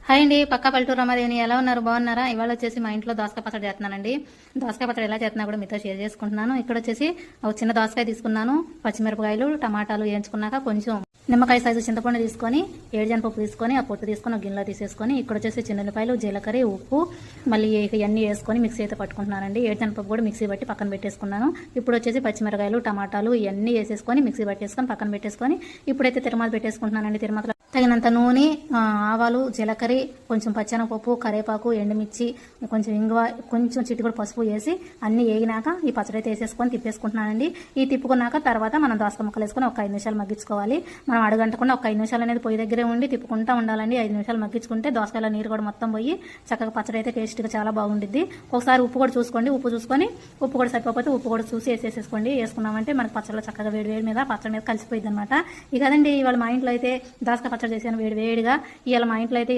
Hi అండి, పక్కా పల్లెటూరు రమాదేవిని. ఎలా ఉన్నారు? బాగున్నారా? ఇవాళ వచ్చేసి మా ఇంట్లో దోసకాయ పచ్చడి చేస్తున్నానండి. దోసకాయ పచ్చడి ఎలా చేస్తున్నా కూడా మీతో షేర్ చేసుకుంటున్నాను. ఇక్కడ వచ్చేసి ఒక చిన్న దోసకాయ తీసుకున్నాను, పచ్చిమిరపకాయలు, టమాటాలు వేయించుకున్నాక కొంచెం నిమ్మకాయ సైజు చింతపండు తీసుకొని, ఏడుజనపప్పు తీసుకొని ఆ పొట్టు తీసుకొని ఒక గిన్నెలో తీసేసుకొని, ఇక్కడ వచ్చేసి చిన్నపాయలు, జీలకర్ర, ఉప్పు, మళ్ళీ ఇవన్నీ వేసుకొని మిక్సీ అయితే పట్టుకుంటున్నానండి. ఏడుజనపప్పు కూడా మిక్సీ పట్టి పక్కన పెట్టేసుకున్నాను. ఇప్పుడు వచ్చేసి పచ్చిమిరపకాయలు, టమాటాలు ఇవన్నీ వేసేసుకొని మిక్సీ పట్టేసుకొని పక్కన పెట్టేసుకొని, ఇప్పుడైతే తిరుమల పెట్టేసుకుంటున్నానండి. తిరుమల తగినంత నూనె, ఆవాలు, జీలకర్ర, కొంచెం పచ్చెనపప్పు, కరేపాకు, ఎండుమిర్చి, కొంచెం ఇంగువ, కొంచెం చిటికెడు పసుపు వేసి అన్ని వేగినాక ఈ పచ్చడి అయితే వేసేసుకొని తిప్పేసుకుంటున్నానండి. ఈ తిప్పుకున్నాక తర్వాత మనం దోసకాయ ముక్కలు వేసుకొని ఒక 5 నిమిషాలు మగ్గించుకోవాలి. మనం అడగంటకుండా ఒక 5 నిమిషాలు అనేది పొయ్యి దగ్గరే ఉండి తిప్పుకుంటూ ఉండాలండి. 5 నిమిషాలు మగ్గించుకుంటే దోసకాయలో నీరు కూడా మొత్తం పోయి చక్కగా పచ్చడి అయితే టేస్ట్గా చాలా బాగుండిద్ది. ఒకసారి ఉప్పు కూడా చూసుకోండి. ఉప్పు కూడా సరిపోతే ఉప్పు కూడా చూసి వేసేసుకోండి. వేసుకున్నామంటే మనకి పచ్చడిలో చక్కగా వేడి మీద పచ్చడి మీద కలిసిపోయింది అనమాట. ఇక కదండి ఇవాళ మా ఇంట్లో అయితే దోసకాయ పచ్చడి చేశాను వేడిగా. ఇవాళ మా ఇంట్లో అయితే